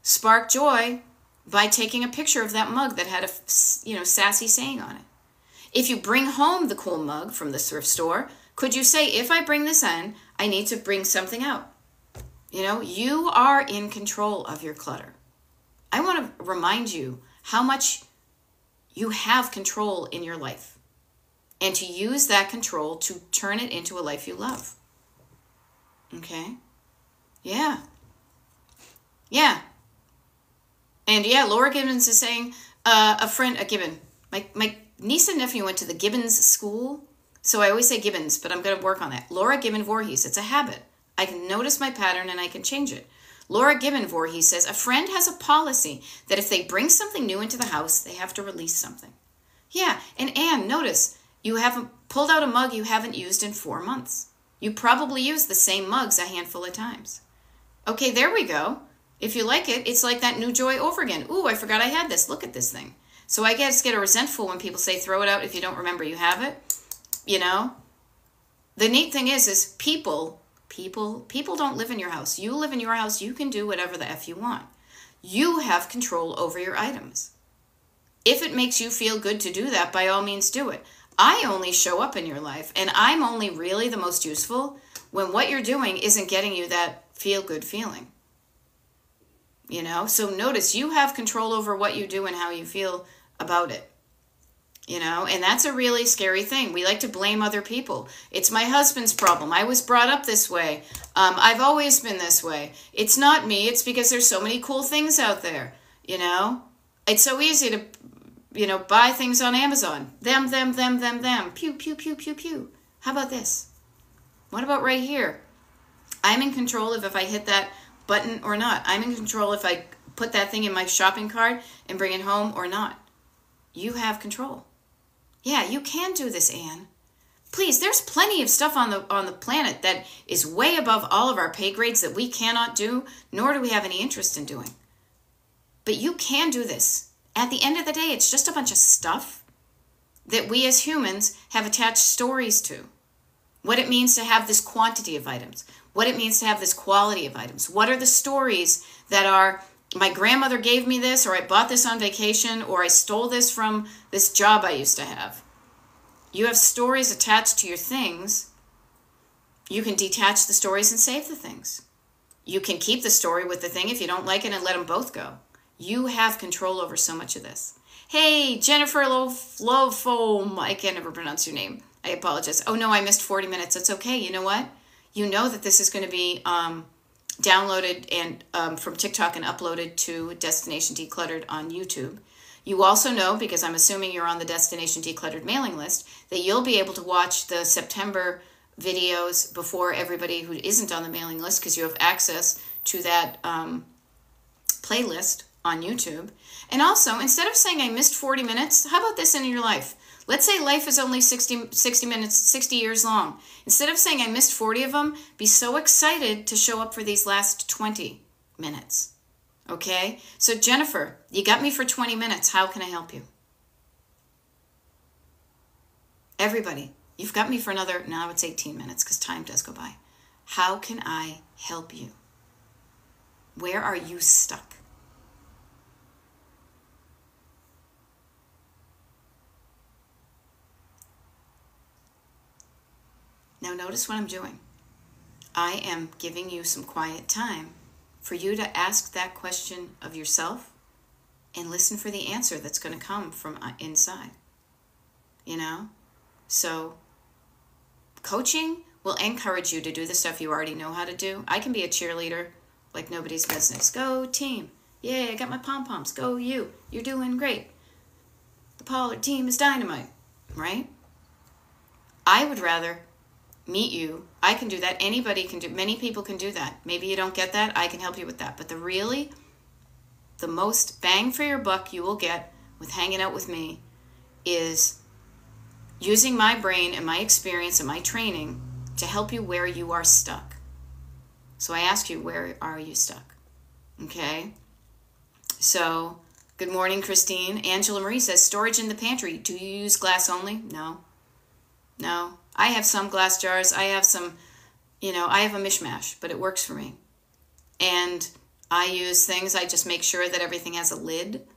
spark joy by taking a picture of that mug that had a, sassy saying on it? If you bring home the cool mug from the thrift store, could you say, if I bring this in, I need to bring something out? You are in control of your clutter. I want to remind you how much you have control in your life and to use that control to turn it into a life you love. Okay? Yeah. Yeah. And yeah, Laura Gibbons is saying, a Gibbon. My niece and nephew went to the Gibbons school, so I always say Gibbons, but I'm going to work on that. Laura Gibbon Voorhees, it's a habit. I can notice my pattern and I can change it. Laura Gibbon Voorhees says, a friend has a policy that if they bring something new into the house, they have to release something. Yeah, and Anne, notice, you haven't pulled out a mug you haven't used in 4 months. You probably used the same mugs a handful of times. Okay, there we go. If you like it, it's like that new joy over again. Ooh, I forgot I had this. Look at this thing. So I guess get resentful when people say throw it out if you don't remember you have it. The neat thing is people don't live in your house. You live in your house. You can do whatever the F you want. You have control over your items. If it makes you feel good to do that, by all means do it. I only show up in your life, and I'm only really the most useful when what you're doing isn't getting you that feel-good feeling. So notice you have control over what you do and how you feel about it. And that's a really scary thing. We like to blame other people. It's my husband's problem. I was brought up this way. I've always been this way. It's not me. It's because there's so many cool things out there. It's so easy to, buy things on Amazon. Them. Pew, pew, pew, pew, pew. How about this? What about right here? I'm in control of if I hit that button or not. I'm in control if I put that thing in my shopping cart and bring it home or not. You have control. Yeah, you can do this, Anne. Please, there's plenty of stuff on the planet that is way above all of our pay grades that we cannot do, nor do we have any interest in doing. But you can do this. At the end of the day, it's just a bunch of stuff that we as humans have attached stories to. What it means to have this quantity of items. What it means to have this quality of items. What are the stories that are my grandmother gave me this, or I bought this on vacation, or I stole this from this job I used to have. You have stories attached to your things. You can detach the stories and save the things. You can keep the story with the thing if you don't like it and let them both go. You have control over so much of this. Hey, Jennifer Lofoam. I can never pronounce your name. I apologize. Oh, no, I missed 40 minutes. It's okay. You know what? You know that this is going to be downloaded and from TikTok and uploaded to Destination Decluttered on YouTube. You also know, because I'm assuming you're on the Destination Decluttered mailing list, that you'll be able to watch the September videos before everybody who isn't on the mailing list, because you have access to that playlist on YouTube. And also, instead of saying I missed 40 minutes, how about this in your life? Let's say life is only 60 minutes, 60 years long. Instead of saying I missed 40 of them, be so excited to show up for these last 20 minutes. Okay? So Jennifer, you got me for 20 minutes. How can I help you? Everybody, you've got me for another, now it's 18 minutes because time does go by. How can I help you? Where are you stuck? Now notice what I'm doing. I am giving you some quiet time for you to ask that question of yourself and listen for the answer that's going to come from inside. You know? So coaching will encourage you to do the stuff you already know how to do. I can be a cheerleader like nobody's business. Go team. Yeah, I got my pom-poms. Go you. You're doing great. The Pollard team is dynamite. Right? I would rather meet you. I can do that. Anybody can do. Many people can do that. Maybe you don't get that. I can help you with that. But the most bang for your buck you will get with hanging out with me is using my brain and my experience and my training to help you where you are stuck. So I ask you, where are you stuck? Okay? So, good morning, Christine. Angela Marie says, storage in the pantry. Do you use glass only? No. No. I have some glass jars. I have some, I have a mishmash, but it works for me. And I use things, I just make sure that everything has a lid.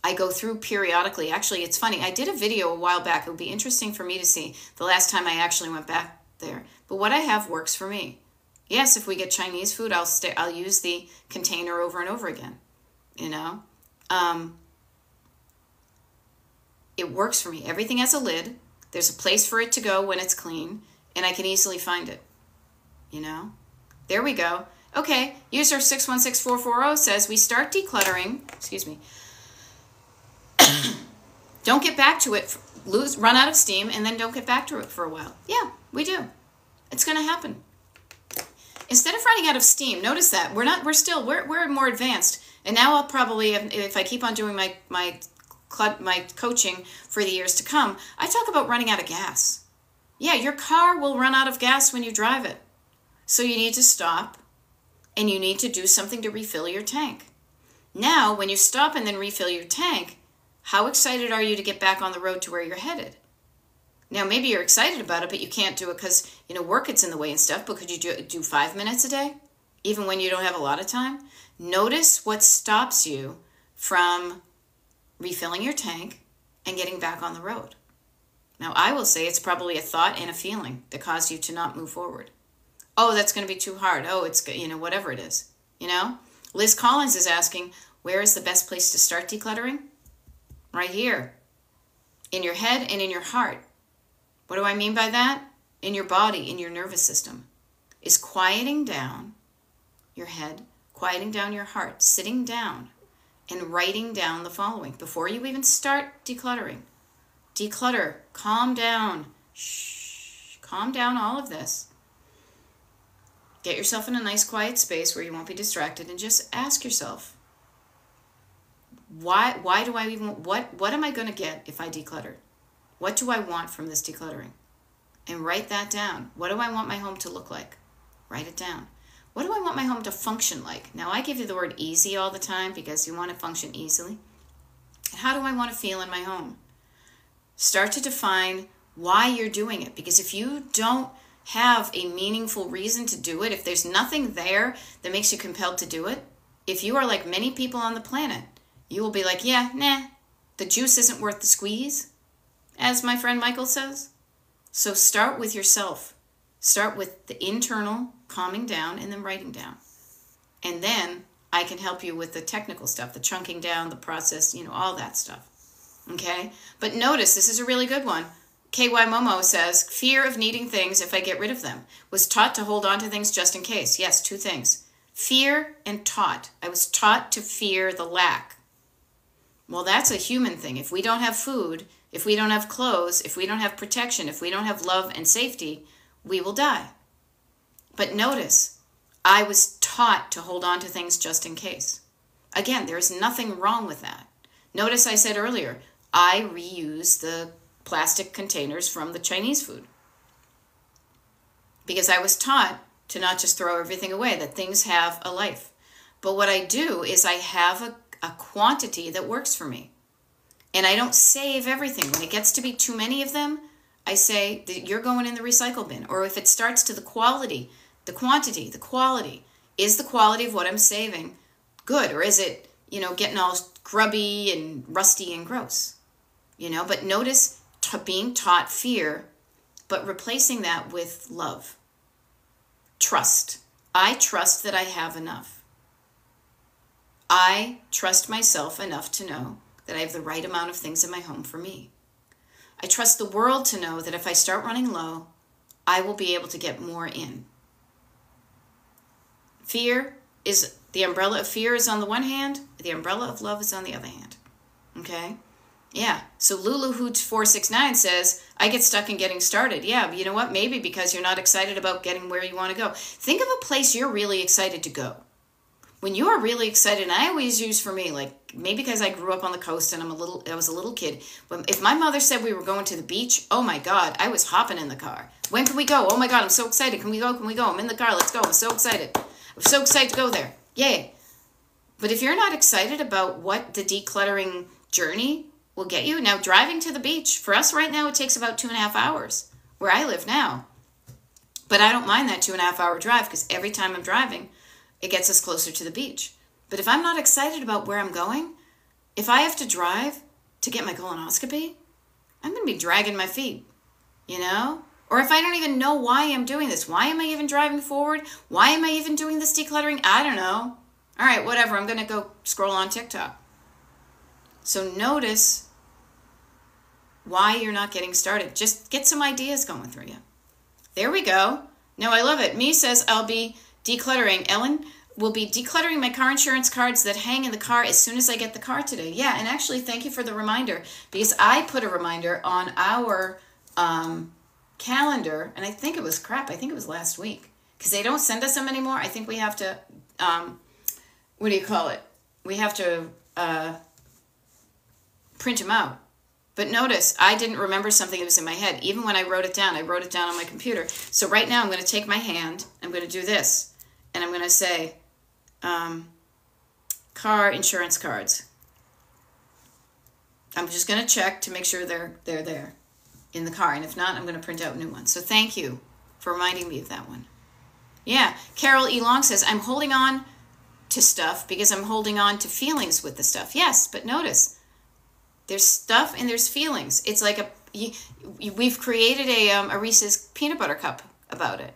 I go through periodically. Actually, it's funny. I did a video a while back. It would be interesting for me to see the last time I actually went back there. But what I have works for me. Yes, if we get Chinese food, I'll use the container over and over again. It works for me. Everything has a lid. There's a place for it to go when it's clean, and I can easily find it. There we go. Okay, user 616440 says, we start decluttering, don't get back to it, run out of steam, and then don't get back to it for a while. Yeah, we do. It's going to happen. Instead of running out of steam, notice that we're more advanced. And now I'll probably, if I keep on doing my coaching for the years to come, I talk about running out of gas. Yeah, your car will run out of gas when you drive it. So you need to stop and you need to do something to refill your tank. Now, when you stop and then refill your tank, how excited are you to get back on the road to where you're headed? Now, maybe you're excited about it, but you can't do it because, work gets in the way and stuff, but could you do 5 minutes a day, even when you don't have a lot of time? Notice what stops you from refilling your tank and getting back on the road. Now, I will say it's probably a thought and a feeling that cause you to not move forward. Oh, that's going to be too hard. Oh, it's, whatever it is. Liz Collins is asking, where is the best place to start decluttering? Right here. In your head and in your heart. What do I mean by that? In your body, in your nervous system. Is quieting down your head, quieting down your heart, sitting down, and writing down the following before you even start decluttering. Declutter. Calm down. Shh. Calm down all of this. Get yourself in a nice quiet space where you won't be distracted and just ask yourself, why do I even, what am I going to get if I declutter? What do I want from this decluttering? And write that down. What do I want my home to look like? Write it down. What do I want my home to function like? Now, I give you the word easy all the time because you want to function easily. How do I want to feel in my home? Start to define why you're doing it. Because if you don't have a meaningful reason to do it, if there's nothing there that makes you compelled to do it, if you are like many people on the planet, you will be like, yeah, nah, the juice isn't worth the squeeze, as my friend Michael says. So start with yourself. Start with the internal calming down and then writing down. And then I can help you with the technical stuff, the chunking down, the process, all that stuff. Okay? But notice, this is a really good one. KY Momo says, fear of needing things if I get rid of them. Was taught to hold on to things just in case. Yes, two things. Fear and taught. I was taught to fear the lack. Well, that's a human thing. If we don't have food, if we don't have clothes, if we don't have protection, if we don't have love and safety, we will die. But notice, I was taught to hold on to things just in case. Again, there is nothing wrong with that. Notice I said earlier, I reuse the plastic containers from the Chinese food. Because I was taught to not just throw everything away, that things have a life. But what I do is I have a quantity that works for me. And I don't save everything. When it gets to be too many of them, I say that you're going in the recycle bin. Or if it starts to the quality, the quantity, the quality. Is the quality of what I'm saving good? Or is it, getting all grubby and rusty and gross? But notice being taught fear, but replacing that with love. Trust. I trust that I have enough. I trust myself enough to know that I have the right amount of things in my home for me. I trust the world to know that if I start running low, I will be able to get more in. The umbrella of fear is on the one hand, the umbrella of love is on the other hand. Okay? Yeah. So Lulu Hoots 469 says, I get stuck in getting started. Yeah, but you know what? Maybe because you're not excited about getting where you want to go. Think of a place you're really excited to go. When you are really excited, and I always use for me, like maybe because I grew up on the coast and I was a little kid. If my mother said we were going to the beach, oh my God, I was hopping in the car. When can we go? Oh my God, I'm so excited. Can we go? Can we go? I'm in the car. Let's go. I'm so excited. I'm so excited to go there. Yay. But if you're not excited about what the decluttering journey will get you, now driving to the beach, for us right now, it takes about 2.5 hours where I live now. But I don't mind that 2.5 hour drive because every time I'm driving, it gets us closer to the beach. But if I'm not excited about where I'm going, if I have to drive to get my colonoscopy, I'm going to be dragging my feet, Or if I don't even know why I'm doing this, why am I even driving forward? Why am I even doing this decluttering? I don't know. All right, whatever. I'm going to go scroll on TikTok. So notice why you're not getting started. Just get some ideas going through you. There we go. No, I love it. Me says I'll be decluttering. Ellen will be decluttering my car insurance cards that hang in the car as soon as I get the car today. Yeah, and actually, thank you for the reminder because I put a reminder on our calendar, and I think it was last week because they don't send us them anymore. I think we have to, we have to print them out. But notice, I didn't remember something that was in my head. Even when I wrote it down on my computer. So right now I'm going to take my hand, I'm going to do this, and I'm going to say, car insurance cards. I'm just going to check to make sure they're there in the car. And if not, I'm going to print out new ones. So thank you for reminding me of that one. Yeah, Carol E. Long says, I'm holding on to stuff because I'm holding on to feelings with the stuff. Yes, but notice, there's stuff and there's feelings. It's like we've created a Reese's peanut butter cup about it.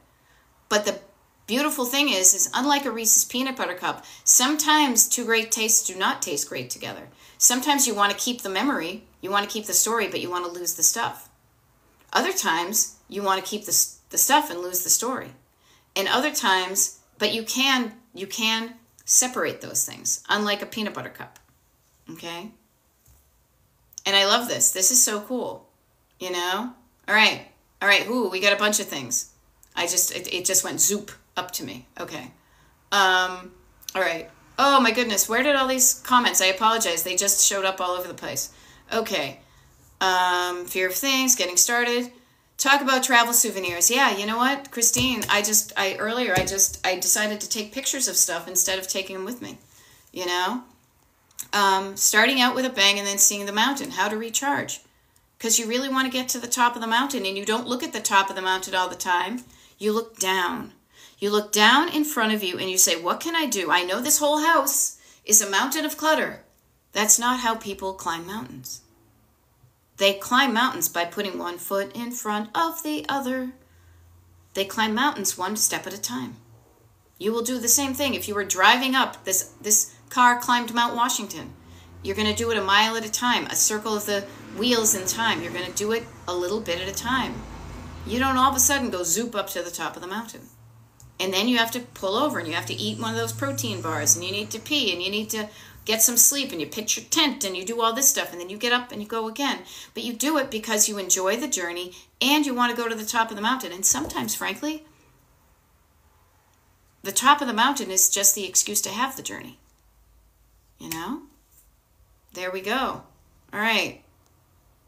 But the beautiful thing is unlike a Reese's peanut butter cup, sometimes two great tastes do not taste great together. Sometimes you want to keep the memory, you want to keep the story, but you want to lose the stuff. Other times, you want to keep the stuff and lose the story. And other times, but you can separate those things, unlike a peanut butter cup. Okay? And I love this. This is so cool. All right. Ooh, we got a bunch of things. It just went zoop up to me. Okay. All right. Oh my goodness. Where did all these comments? I apologize. They just showed up all over the place. Okay. Fear of things, getting started. Talk about travel souvenirs. Yeah, you know what, Christine, I decided to take pictures of stuff instead of taking them with me, starting out with a bang and then seeing the mountain, how to recharge. Because you really want to get to the top of the mountain and you don't look at the top of the mountain all the time. You look down. You look down in front of you and you say, what can I do? I know this whole house is a mountain of clutter. That's not how people climb mountains. They climb mountains by putting one foot in front of the other. They climb mountains one step at a time. You will do the same thing. If you were driving up, this car climbed Mount Washington. You're going to do it a mile at a time, a circle of the wheels in time. You're going to do it a little bit at a time. You don't all of a sudden go zoop up to the top of the mountain. And then you have to pull over and you have to eat one of those protein bars and you need to pee and you need to get some sleep and you pitch your tent and you do all this stuff and then you get up and you go again. But you do it because you enjoy the journey and you want to go to the top of the mountain. And sometimes, frankly, the top of the mountain is just the excuse to have the journey. You know? There we go. All right.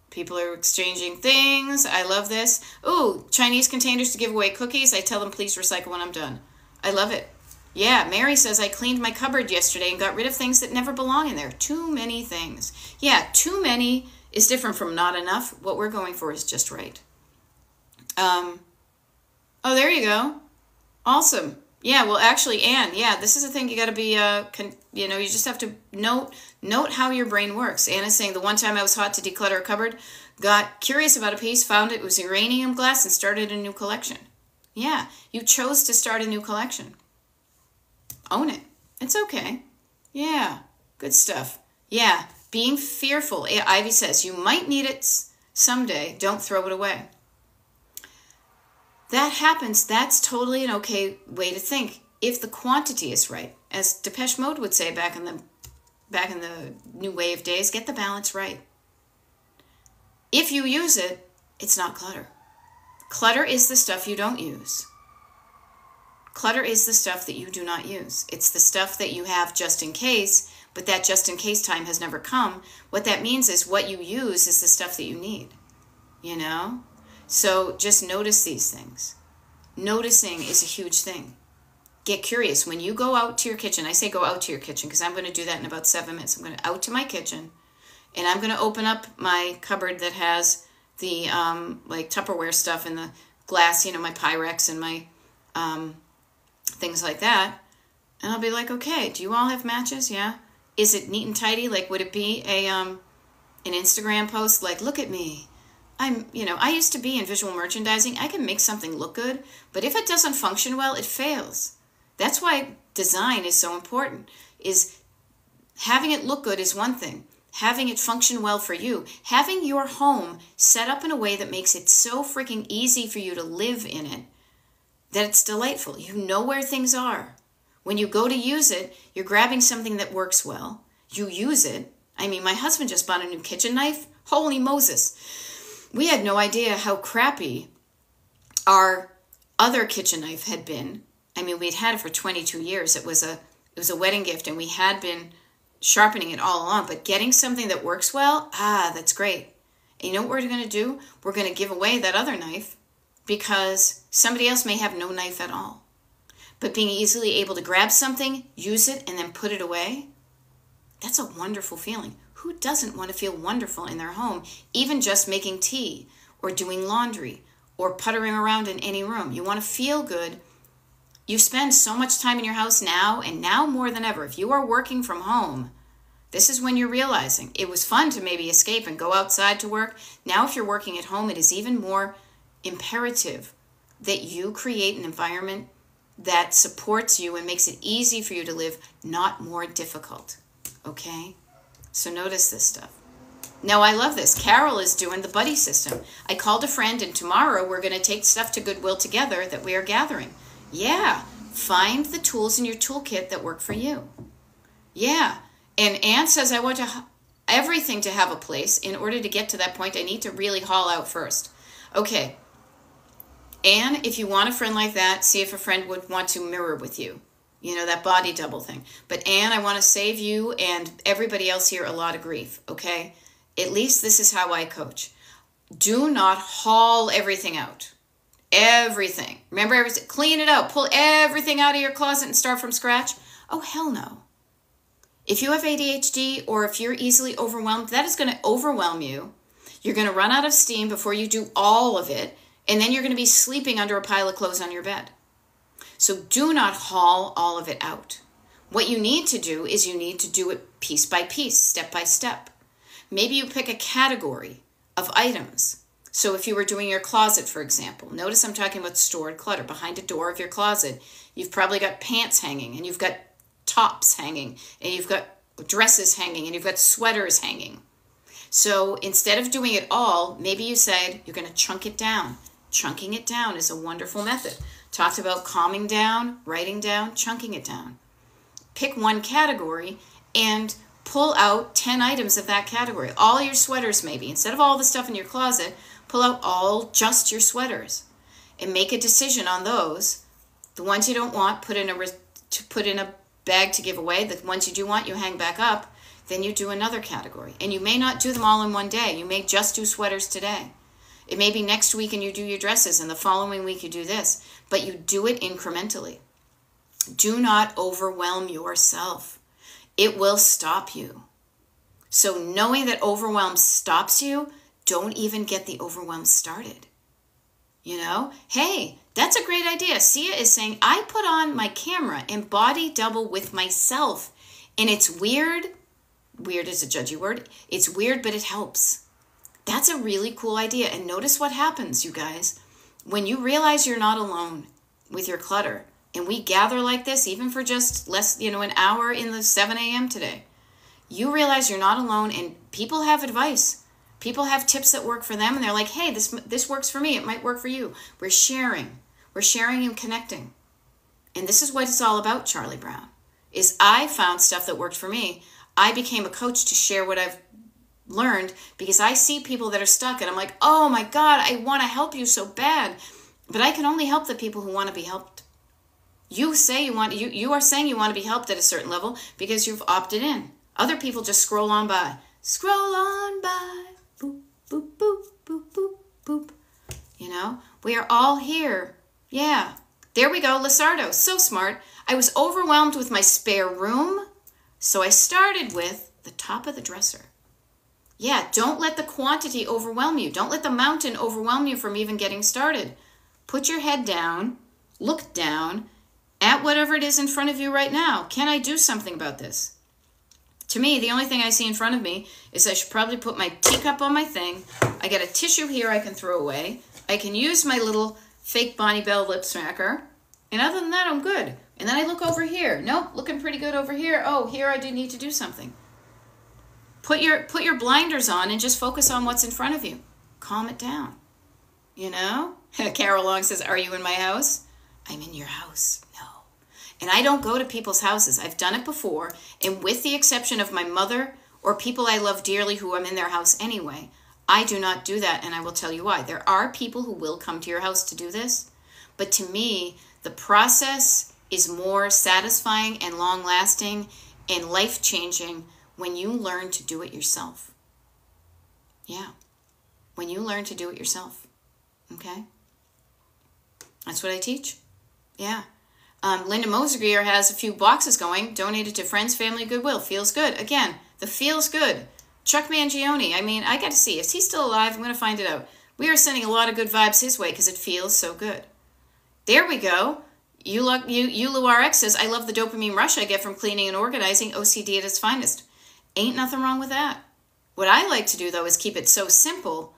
People are exchanging things. I love this. Ooh, Chinese containers to give away cookies. I tell them, please recycle when I'm done. I love it. Yeah, Mary says, I cleaned my cupboard yesterday and got rid of things that never belong in there. Too many things. Yeah, too many is different from not enough. What we're going for is just right. Oh, there you go. Awesome. Yeah, well, actually, Anne, yeah, this is a thing you got to be, you just have to note how your brain works. Anne is saying, the one time I was hot to declutter a cupboard, got curious about a piece, found it was uranium glass, and started a new collection. Yeah, you chose to start a new collection. Own it. It's okay. Yeah, good stuff. Yeah, being fearful. Ivy says, you might need it someday. Don't throw it away. That happens. That's totally an okay way to think if the quantity is right. As Depeche Mode would say back in the New Wave days, get the balance right. If you use it, it's not clutter. Clutter is the stuff you don't use. Clutter is the stuff that you do not use. It's the stuff that you have just in case, but that just in case time has never come. What that means is what you use is the stuff that you need, you know? So just notice these things. Noticing is a huge thing. Get curious. When you go out to your kitchen, I say go out to your kitchen because I'm going to do that in about 7 minutes. I'm going to out to my kitchen and I'm going to open up my cupboard that has the like Tupperware stuff and the glass, my Pyrex and my things like that. And I'll be like, okay, do you all have matches? Yeah. Is it neat and tidy? Like, would it be an Instagram post? Like, look at me. I used to be in visual merchandising. I can make something look good, but if it doesn't function well, it fails. That's why design is so important. Is having it look good is one thing. Having it function well for you. Having your home set up in a way that makes it so freaking easy for you to live in it that it's delightful. You know where things are. When you go to use it, you're grabbing something that works well. You use it. I mean, my husband just bought a new kitchen knife. Holy Moses. We had no idea how crappy our other kitchen knife had been. I mean, we'd had it for 22 years. It was a wedding gift, and we had been sharpening it all along. But getting something that works well, that's great. And you know what we're going to do? We're going to give away that other knife because somebody else may have no knife at all. But being easily able to grab something, use it, and then put it away, that's a wonderful feeling. Who doesn't want to feel wonderful in their home, even just making tea or doing laundry or puttering around in any room? You want to feel good. You spend so much time in your house now, and now more than ever. If you are working from home, this is when you're realizing it was fun to maybe escape and go outside to work. Now, if you're working at home, it is even more imperative that you create an environment that supports you and makes it easy for you to live, not more difficult. Okay? So notice this stuff. Now, I love this. Carol is doing the buddy system. I called a friend, and tomorrow we're going to take stuff to Goodwill together that we are gathering. Yeah. Find the tools in your toolkit that work for you. Yeah. And Anne says, I want everything to have a place. In order to get to that point, I need to really haul out first. Okay. Anne, if you want a friend like that, see if a friend would want to mirror with you. That body double thing. But Anne, I want to save you and everybody else here a lot of grief, okay? At least this is how I coach. Do not haul everything out. Everything. Remember everything? Clean it out. Pull everything out of your closet and start from scratch? Oh, hell no. If you have ADHD or if you're easily overwhelmed, that is going to overwhelm you. You're going to run out of steam before you do all of it, and then you're going to be sleeping under a pile of clothes on your bed. So do not haul all of it out. What you need to do is you need to do it piece by piece, step by step. Maybe you pick a category of items. So if you were doing your closet, for example, notice I'm talking about stored clutter. Behind a door of your closet, you've probably got pants hanging, and you've got tops hanging, and you've got dresses hanging, and you've got sweaters hanging. So instead of doing it all, maybe you said you're going to chunk it down. Chunking it down is a wonderful method. Talked about calming down, writing down, chunking it down. Pick one category and pull out 10 items of that category. All your sweaters maybe. Instead of all the stuff in your closet, pull out just your sweaters and make a decision on those. The ones you don't want, put in a bag to give away. The ones you do want, you hang back up. Then you do another category. And you may not do them all in one day. You may just do sweaters today. It may be next week and you do your dresses, and the following week you do this. But you do it incrementally. Do not overwhelm yourself. It will stop you. So knowing that overwhelm stops you, don't even get the overwhelm started. You know, hey, that's a great idea. Sia is saying, I put on my camera and body double with myself. And it's weird. Weird is a judgy word. It's weird, but it helps. That's a really cool idea. And notice what happens, you guys. When you realize you're not alone with your clutter, and we gather like this, even for just less, an hour in the 7 a.m. today, you realize you're not alone, and people have advice. People have tips that work for them, and they're like, hey, this works for me. It might work for you. We're sharing. We're sharing and connecting. And this is what it's all about, Charlie Brown, is I found stuff that worked for me. I became a coach to share what I've learned because I see people that are stuck, and I'm like, oh my God, I want to help you so bad. But I can only help the people who want to be helped. You are saying you want to be helped at a certain level because you've opted in. Other people just scroll on by. Scroll on by. Boop, boop, boop, boop, boop, boop. We are all here. Yeah. There we go. Lizardo. So smart. I was overwhelmed with my spare room, so I started with the top of the dresser. Yeah, don't let the quantity overwhelm you. Don't let the mountain overwhelm you from even getting started. Put your head down. Look down at whatever it is in front of you right now. Can I do something about this? To me, the only thing I see in front of me is I should probably put my teacup on my thing. I got a tissue here I can throw away. I can use my little fake Bonnie Bell lip smacker. And other than that, I'm good. And then I look over here. Nope, looking pretty good over here. Oh, here I do need to do something. Put your blinders on and just focus on what's in front of you. Calm it down. Carol Long says, are you in my house? I'm in your house. No. And I don't go to people's houses. I've done it before. And with the exception of my mother or people I love dearly who I'm in their house anyway, I do not do that. And I will tell you why. There are people who will come to your house to do this. But to me, the process is more satisfying and long-lasting and life-changing when you learn to do it yourself. Yeah. When you learn to do it yourself. Okay? That's what I teach. Yeah. Linda Mosegrier has a few boxes going, donated to friends, family, goodwill. Feels good. Again, the feels good. Chuck Mangione. I got to see. Is he still alive? I'm going to find it out. We are sending a lot of good vibes his way because it feels so good. There we go. ULURX says, I love the dopamine rush I get from cleaning and organizing. OCD at its finest. Ain't nothing wrong with that. What I like to do, though, is keep it so simple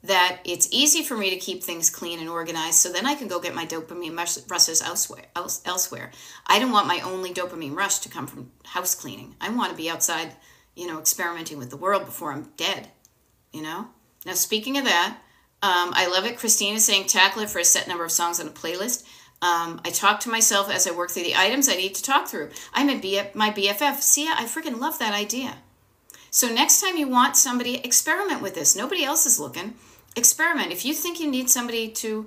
that it's easy for me to keep things clean and organized, so then I can go get my dopamine rushes elsewhere. I don't want my only dopamine rush to come from house cleaning. I want to be outside, experimenting with the world before I'm dead, Now, speaking of that, I love it. Christine is saying tackle it for a set number of songs on a playlist. I talk to myself as I work through the items I need to talk through. I'm my BFF. Sia, I freaking love that idea. So next time you want somebody, experiment with this. Nobody else is looking. Experiment. If you think you need somebody to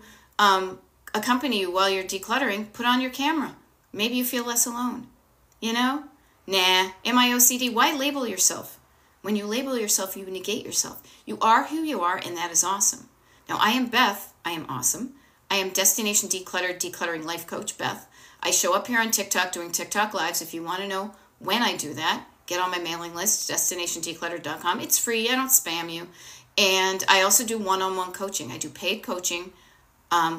accompany you while you're decluttering, put on your camera. Maybe you feel less alone. Nah, am I OCD? Why label yourself? When you label yourself, you negate yourself. You are who you are, and that is awesome. Now, I am Beth. I am awesome. I am Destination Decluttering Life Coach, Beth. I show up here on TikTok doing TikTok Lives. If you want to know when I do that, get on my mailing list, destinationdeclutter.com. It's free. I don't spam you. And I also do one-on-one coaching. I do paid coaching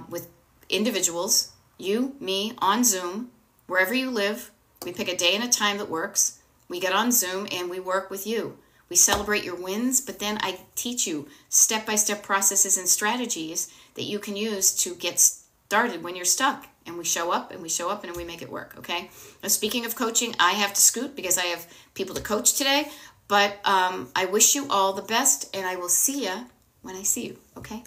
with individuals, you, me, on Zoom, wherever you live. We pick a day and a time that works. We get on Zoom and we work with you. We celebrate your wins, but then I teach you step-by-step processes and strategies that you can use to get started when you're stuck. And we show up and we show up and we make it work, okay? Now, speaking of coaching, I have to scoot because I have people to coach today. But I wish you all the best, and I will see you when I see you, okay?